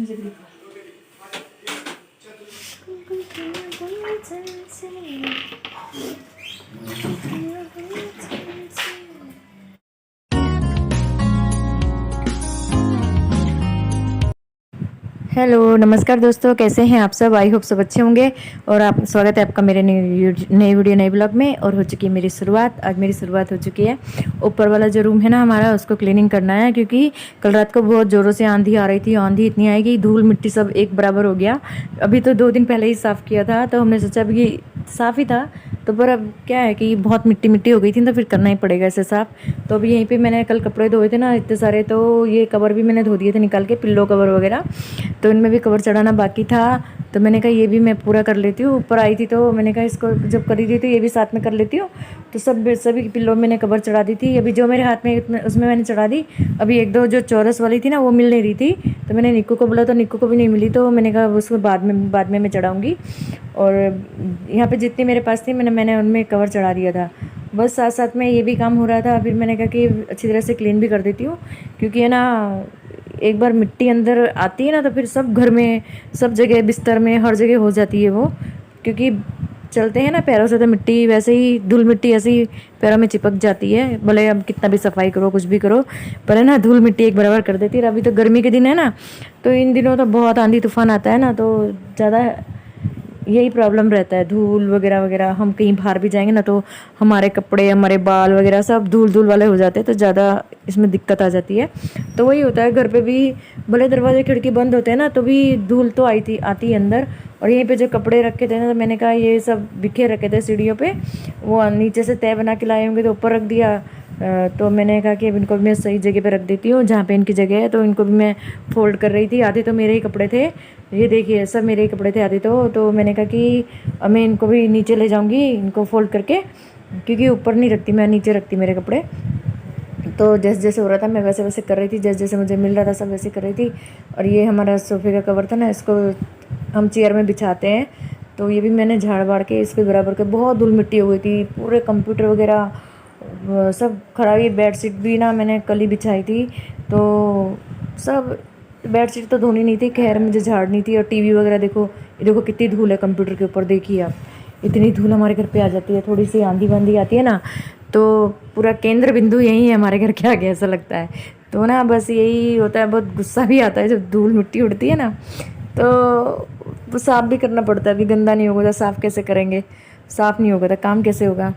Hello नमस्कार दोस्तों, कैसे हैं आप सब। आई होप सब अच्छे होंगे। और आप स्वागत है आपका मेरे नए वीडियो नए ब्लॉग में। और हो चुकी है मेरी शुरुआत। आज मेरी शुरुआत हो चुकी है। ऊपर वाला जो रूम है ना हमारा, उसको क्लीनिंग करना है, क्योंकि कल रात को बहुत ज़ोरों से आंधी आ रही थी। आंधी इतनी आई कि धूल मिट्टी सब एक बराबर हो गया। अभी तो 2 दिन पहले ही साफ़ किया था, तो हमने सोचा अभी साफ़ ही था तो, पर अब क्या है कि बहुत मिट्टी मिट्टी हो गई थी, तो फिर करना ही पड़ेगा इसे साफ़। तो अभी यहीं पे मैंने कल कपड़े धोए थे ना इतने सारे, तो ये कवर भी मैंने धो दिए थे निकाल के, पिल्लो कवर वगैरह। तो इनमें भी कवर चढ़ाना बाकी था, तो मैंने कहा ये भी मैं पूरा कर लेती हूँ। ऊपर आई थी तो मैंने कहा इसको जब कर ही दी तो ये भी साथ में कर लेती हूँ। तो सभी पिल्लों में मैंने कवर चढ़ा दी थी। अभी जो मेरे हाथ में उसमें मैंने चढ़ा दी। अभी एक दो जो चौरस वाली थी ना वो मिल नहीं रही थी, तो मैंने निक्कू को बोला तो निक्कू को भी नहीं मिली, तो मैंने कहा उसको बाद में मैं चढ़ाऊँगी। और यहाँ पे जितनी मेरे पास थी मैंने उनमें कवर चढ़ा दिया था। बस साथ साथ में ये भी काम हो रहा था। फिर मैंने कहा कि अच्छी तरह से क्लीन भी कर देती हूँ, क्योंकि है ना एक बार मिट्टी अंदर आती है ना तो फिर सब घर में, सब जगह, बिस्तर में, हर जगह हो जाती है वो। क्योंकि चलते हैं ना पैरों से तो मिट्टी वैसे ही, धूल मिट्टी ऐसे ही पैरों में चिपक जाती है। भले अब कितना भी सफाई करो कुछ भी करो, पर है ना धूल मिट्टी एक बराबर कर देती है। अभी तो गर्मी के दिन है ना, तो इन दिनों तो बहुत आंधी तूफान आता है ना, तो ज़्यादा यही प्रॉब्लम रहता है, धूल वगैरह वगैरह। हम कहीं बाहर भी जाएंगे ना तो हमारे कपड़े, हमारे बाल वगैरह सब धूल धूल वाले हो जाते हैं, तो ज़्यादा इसमें दिक्कत आ जाती है। तो वही होता है घर पे भी, भले दरवाजे खिड़की बंद होते हैं ना तो भी धूल तो आती है अंदर। और यहीं पे जो कपड़े रखे थे ना, तो मैंने कहा ये सब बिखेर रखे थे सीढ़ियों पे, वो नीचे से तय बना के लाए होंगे तो ऊपर रख दिया। तो मैंने कहा कि अब इनको भी मैं सही जगह पे रख देती हूँ जहाँ पे इनकी जगह है। तो इनको भी मैं फोल्ड कर रही थी। आधे तो मेरे ही कपड़े थे, ये देखिए सब मेरे ही कपड़े थे आधे तो मैंने कहा कि अब मैं इनको भी नीचे ले जाऊँगी, इनको फोल्ड करके, क्योंकि ऊपर नहीं रखती मैं, नीचे रखती मेरे कपड़े। तो जैसे जैसे हो रहा था मैं वैसे वैसे कर रही थी, जैसे जैसे मुझे मिल रहा था सब वैसे कर रही थी। और ये हमारा सोफे का कवर था ना, इसको हम चेयर में बिछाते हैं, तो ये भी मैंने झाड़ बाड़ के इसके बराबर के। बहुत धूल मिट्टी हो गई थी, पूरे कंप्यूटर वगैरह सब खराब। ये बेडशीट भी ना मैंने कल ही बिछाई थी, तो सब बेडशीट तो धोनी नहीं थी, खैर मुझे झाड़नी थी। और टीवी वगैरह देखो, ये देखो कितनी धूल है कंप्यूटर के ऊपर, देखिए आप। इतनी धूल हमारे घर पे आ जाती है, थोड़ी सी आंधी वांधी आती है ना तो पूरा केंद्र बिंदु यही है हमारे घर के आगे, ऐसा लगता है। तो ना बस यही होता है, बहुत गुस्सा भी आता है जब धूल मिट्टी उड़ती है ना, तो साफ़ भी करना पड़ता है। अभी गंदा नहीं होगा तो साफ़ कैसे करेंगे, साफ़ नहीं होगा तो काम कैसे होगा,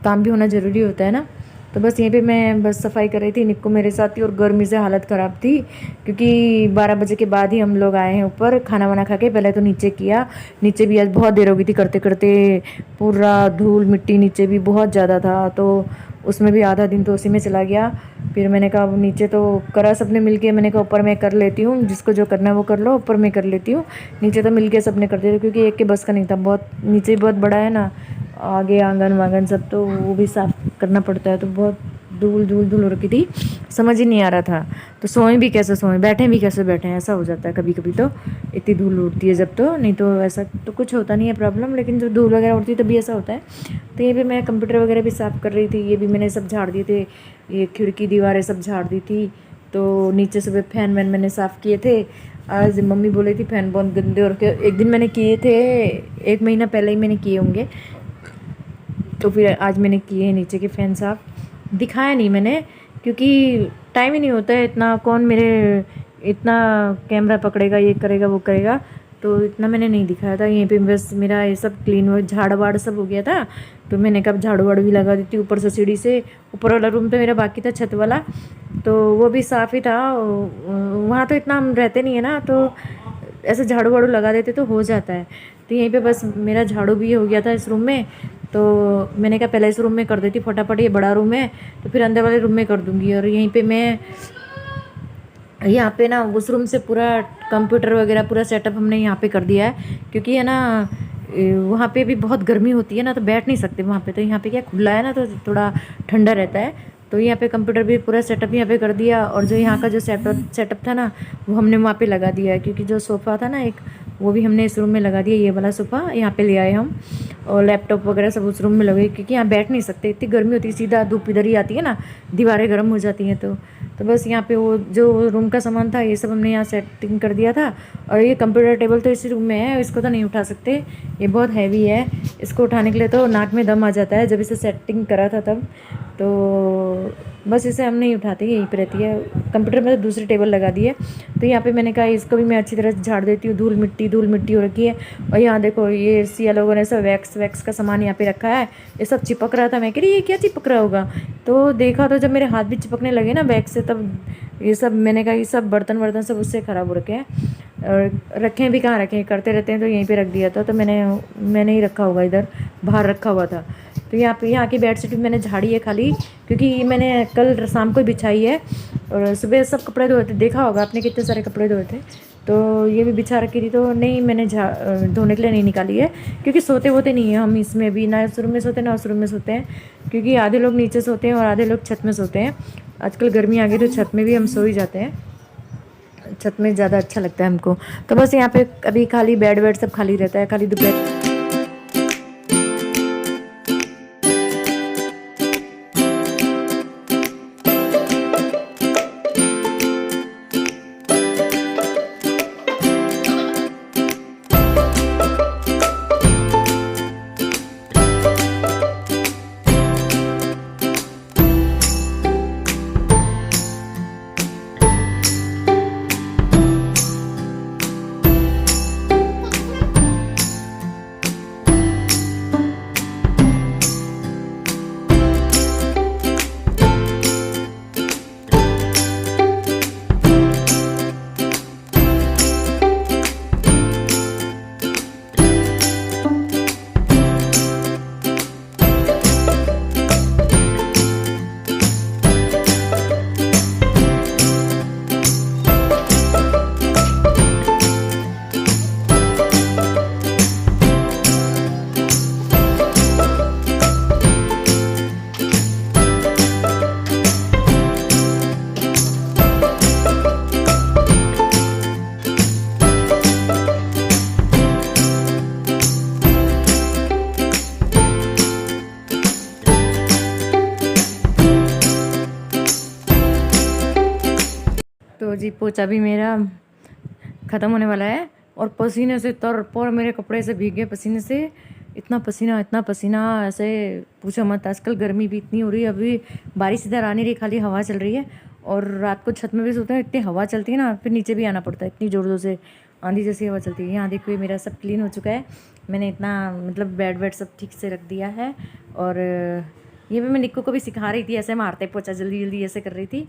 काम भी होना ज़रूरी होता है ना। तो बस यहीं पे मैं बस सफाई कर रही थी, निक्को मेरे साथ थी। और गर्मी से हालत ख़राब थी, क्योंकि 12 बजे के बाद ही हम लोग आए हैं ऊपर खाना वाना खा के। पहले तो नीचे किया, नीचे भी आज बहुत देर हो गई थी करते करते, पूरा धूल मिट्टी नीचे भी बहुत ज़्यादा था, तो उसमें भी आधा दिन तो उसी में चला गया। फिर मैंने कहा नीचे तो करा सबने मिल के, मैंने कहा ऊपर मैं कर लेती हूँ, जिसको जो करना है वो कर लो, ऊपर मैं कर लेती हूँ। नीचे तो मिल के सबने कर दिया, क्योंकि एक के बस का नहीं था, बहुत नीचे बहुत बड़ा है ना, आगे आंगन वांगन सब, तो वो भी साफ़ करना पड़ता है। तो बहुत धूल धूल धूल हो रखी थी, समझ ही नहीं आ रहा था। तो सोएं भी कैसे सोएं, बैठें भी कैसे बैठें, ऐसा हो जाता है कभी कभी। तो इतनी धूल उड़ती है जब, तो नहीं तो ऐसा तो कुछ होता नहीं है प्रॉब्लम, लेकिन जब धूल वगैरह उड़ती है तभी ऐसा होता है। तो ये भी मैं कंप्यूटर वगैरह भी साफ़ कर रही थी, ये भी मैंने सब झाड़ दिए थे, ये खिड़की दीवारें सब झाड़ दी थी। तो नीचे से फैन वैन मैंने साफ़ किए थे। आज मम्मी बोली थी फैन बहुत गंदे, और एक दिन मैंने किए थे, 1 महीना पहले ही मैंने किए होंगे। तो फिर आज मैंने किए हैं नीचे के फ़ैन साफ़। दिखाया नहीं मैंने, क्योंकि टाइम ही नहीं होता है इतना, कौन मेरे इतना कैमरा पकड़ेगा, ये करेगा वो करेगा, तो इतना मैंने नहीं दिखाया था। यहीं पे बस मेरा ये सब क्लीन झाड़ वाड़ सब हो गया था, तो मैंने कब झाड़ू वाड़ भी लगा दी थी ऊपर से सीढ़ी से। ऊपर वाला रूम तो मेरा बाकी था, छत वाला, तो वो भी साफ़ ही था। वहाँ तो इतना हम रहते नहीं है ना, तो ऐसे झाड़ू वाड़ू लगा देते तो हो जाता है। तो यहीं पे बस मेरा झाड़ू भी हो गया था इस रूम में, तो मैंने कहा पहले इस रूम में कर देती फटाफट, ये बड़ा रूम है तो फिर अंदर वाले रूम में कर दूँगी। और यहीं पे मैं यहाँ पे ना उस रूम से पूरा कंप्यूटर वगैरह पूरा सेटअप हमने यहाँ पे कर दिया है, क्योंकि है ना वहाँ पे भी बहुत गर्मी होती है ना, तो बैठ नहीं सकते वहाँ पे। तो यहाँ पे क्या खुला है ना, तो थोड़ा ठंडा रहता है। तो यहाँ पे कंप्यूटर भी पूरा सेटअप यहाँ पे कर दिया। और जो यहाँ का जो सेटअप था ना, वो हमने वहाँ पे लगा दिया है, क्योंकि जो सोफ़ा था ना एक, वो भी हमने इस रूम में लगा दिया। ये वाला सोफ़ा यहाँ पे ले आए हम, और लैपटॉप वगैरह सब उस रूम में लगे, क्योंकि यहाँ बैठ नहीं सकते, इतनी गर्मी होती है, सीधा धूप इधर ही आती है ना, दीवारें गर्म हो जाती हैं। तो बस यहाँ पे वो जो रूम का सामान था ये सब हमने यहाँ सेटिंग कर दिया था। और ये कंप्यूटर टेबल तो इसी रूम में है, इसको तो नहीं उठा सकते, ये बहुत हैवी है, इसको उठाने के लिए तो नाक में दम आ जाता है। जब इसे सेटिंग करा था तब तो बस इसे हम नहीं उठाते, यहीं पे रहती है। कंप्यूटर में तो दूसरी टेबल लगा दी है, तो यहाँ पे मैंने कहा इसको भी मैं अच्छी तरह से झाड़ देती हूँ, धूल मिट्टी हो रखी है। और यहाँ देखो ये सिया लोगों ने सब वैक्स का सामान यहाँ पे रखा है, ये सब चिपक रहा था। मैं कह रही ये क्या चिपक रहा होगा, तो देखा तो जब मेरे हाथ भी चिपकने लगे ना वैक्स से, तब ये सब मैंने कहा ये सब बर्तन सब उससे ख़राब हो रखे हैं। और रखे भी कहाँ रखे, करते रहते हैं, तो यहीं पे रख दिया था। तो मैंने ही रखा होगा, इधर बाहर रखा हुआ था। तो यहाँ की बेडशीट भी मैंने झाड़ी है खाली, क्योंकि मैंने कल शाम को बिछाई है, और सुबह सब कपड़े धोए थे, देखा होगा आपने कितने सारे कपड़े धोए थे। तो ये भी बिछा रखी थी, तो नहीं मैंने धोने के लिए नहीं निकाली है, क्योंकि सोते होते नहीं है हम इसमें भी, ना इस रूम में सोते ना उस रूम में सोते हैं, क्योंकि आधे लोग नीचे सोते हैं और आधे लोग छत में सोते हैं। आजकल गर्मी आ गई तो छत में भी हम सो ही जाते हैं, छत में ज़्यादा अच्छा लगता है हमको। तो बस यहाँ पे अभी खाली बेड सब खाली रहता है, खाली दोपहर। तो जी पोछा भी मेरा ख़त्म होने वाला है, और पसीने से तर पर मेरे कपड़े से भीग गए पसीने से, इतना पसीना ऐसे पूछो मत। आजकल गर्मी भी इतनी हो रही है, अभी बारिश इधर आ नहीं रही, खाली हवा चल रही है। और रात को छत में भी सोते हैं, इतनी हवा चलती है ना, फिर नीचे भी आना पड़ता है, इतनी ज़ोर से आंधी जैसी हवा चलती है। यहाँ देखो ये मेरा सब क्लीन हो चुका है, मैंने इतना मतलब बेड सब ठीक से रख दिया है। और ये भी मैं निक्कू को भी सिखा रही थी, ऐसे मारते पोछा जल्दी जल्दी ऐसे कर रही थी।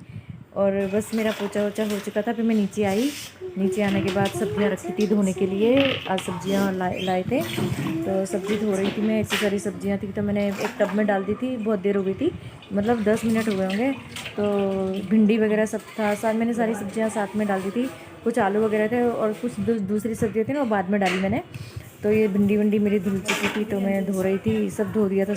और बस मेरा पोछा वोछा हो चुका था, फिर मैं नीचे आई। नीचे आने के बाद सब्जियां रखी थी धोने के लिए, आज सब्जियां लाए थे, तो सब्ज़ी धो रही थी मैं। इतनी सारी सब्जियां थी तो मैंने एक टब में डाल दी थी, बहुत देर हो गई थी, मतलब 10 मिनट हो गए होंगे। तो भिंडी वगैरह सब था साथ, मैंने सारी सब्जियां साथ में डाल दी थी। कुछ आलू वगैरह थे और कुछ दूसरी सब्जियाँ थी ना, वो बाद में डाली मैंने। तो ये भिंडी वंडी मेरी धुल चुकी थी, तो मैं धो रही थी, सब धो दिया था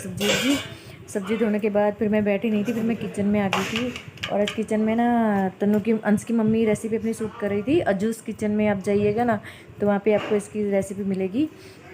सब्जी धोने के बाद फिर मैं बैठी नहीं थी, फिर मैं किचन में आ गई थी। और आज किचन में ना तनु की अंश की मम्मी रेसिपी अपनी शूट कर रही थी। अजूस किचन में आप जाइएगा ना, तो वहाँ पे आपको इसकी रेसिपी मिलेगी।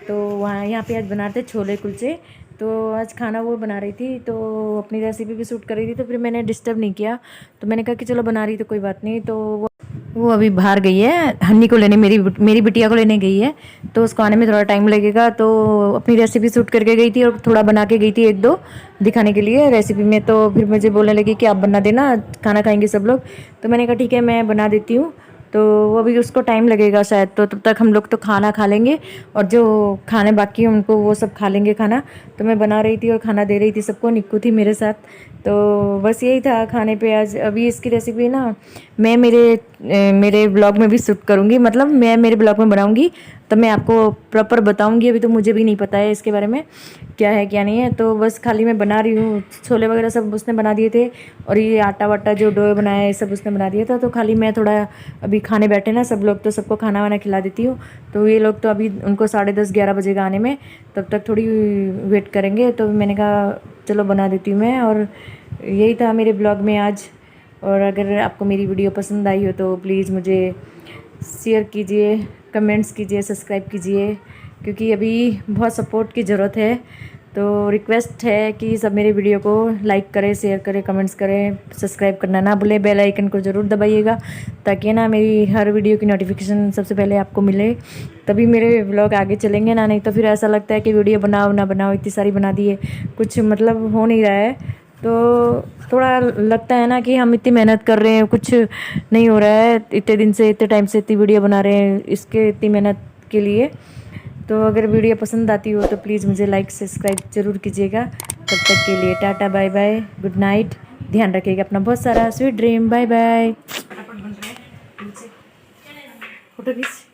तो वहाँ यहाँ पे आज बना रहे थे छोले कुलचे, तो आज खाना वो बना रही थी, तो अपनी रेसिपी भी शूट कर रही थी, तो फिर मैंने डिस्टर्ब नहीं किया। तो मैंने कहा कि चलो बना रही तो कोई बात नहीं। तो वो अभी बाहर गई है हन्नी को लेने, मेरी बिटिया को लेने गई है, तो उसको आने में थोड़ा टाइम लगेगा। तो अपनी रेसिपी शूट करके गई थी, और थोड़ा बना के गई थी, एक दो दिखाने के लिए रेसिपी में। तो फिर मुझे बोलने लगी कि आप बना देना, खाना खाएंगे सब लोग। तो मैंने कहा ठीक है मैं बना देती हूँ। तो वो अभी उसको टाइम लगेगा शायद, तो तब तक हम लोग तो खाना खा लेंगे, और जो खाने बाकी हैं उनको वो सब खा लेंगे खाना। तो मैं बना रही थी और खाना दे रही थी सबको, निक्कू थी मेरे साथ। तो बस यही था खाने पे आज। अभी इसकी रेसिपी ना मैं मेरे ब्लॉग में भी शूट करूँगी, मतलब मैं मेरे ब्लॉग में बनाऊँगी, तब मैं आपको प्रॉपर बताऊँगी। अभी तो मुझे भी नहीं पता है इसके बारे में क्या है क्या नहीं है। तो बस खाली मैं बना रही हूँ, छोले वगैरह सब उसने बना दिए थे, और ये आटा वाटा जो डो बनाया है सब उसने बना दिया था। तो खाली मैं थोड़ा अभी खाने बैठे ना सब लोग, तो सबको खाना वाना खिला देती हूँ। तो ये लोग तो अभी उनको 10:30-11 बजेगा आने में, तब तक थोड़ी वेट करेंगे। तो मैंने कहा चलो बना देती हूँ मैं। और यही था मेरे ब्लॉग में आज। और अगर आपको मेरी वीडियो पसंद आई हो तो प्लीज़ मुझे शेयर कीजिए, कमेंट्स कीजिए, सब्सक्राइब कीजिए, क्योंकि अभी बहुत सपोर्ट की ज़रूरत है। तो रिक्वेस्ट है कि सब मेरे वीडियो को लाइक करें, शेयर करें, कमेंट्स करें, सब्सक्राइब करना ना भूलें, बेल आइकन को ज़रूर दबाइएगा ताकि ना मेरी हर वीडियो की नोटिफिकेशन सबसे पहले आपको मिले, तभी मेरे व्लॉग आगे चलेंगे ना। नहीं तो फिर ऐसा लगता है कि वीडियो बनाओ ना बनाओ, इतनी सारी बना दिए, कुछ मतलब हो नहीं रहा है। तो थोड़ा लगता है ना कि हम इतनी मेहनत कर रहे हैं, कुछ नहीं हो रहा है, इतने दिन से, इतने टाइम से इतनी वीडियो बना रहे हैं, इसके इतनी मेहनत के लिए। तो अगर वीडियो पसंद आती हो तो प्लीज़ मुझे लाइक सब्सक्राइब ज़रूर कीजिएगा। तब तक के लिए tata, bye bye, good night, ध्यान रखिएगा अपना, बहुत सारा, sweet dream, bye bye. Photo खींच।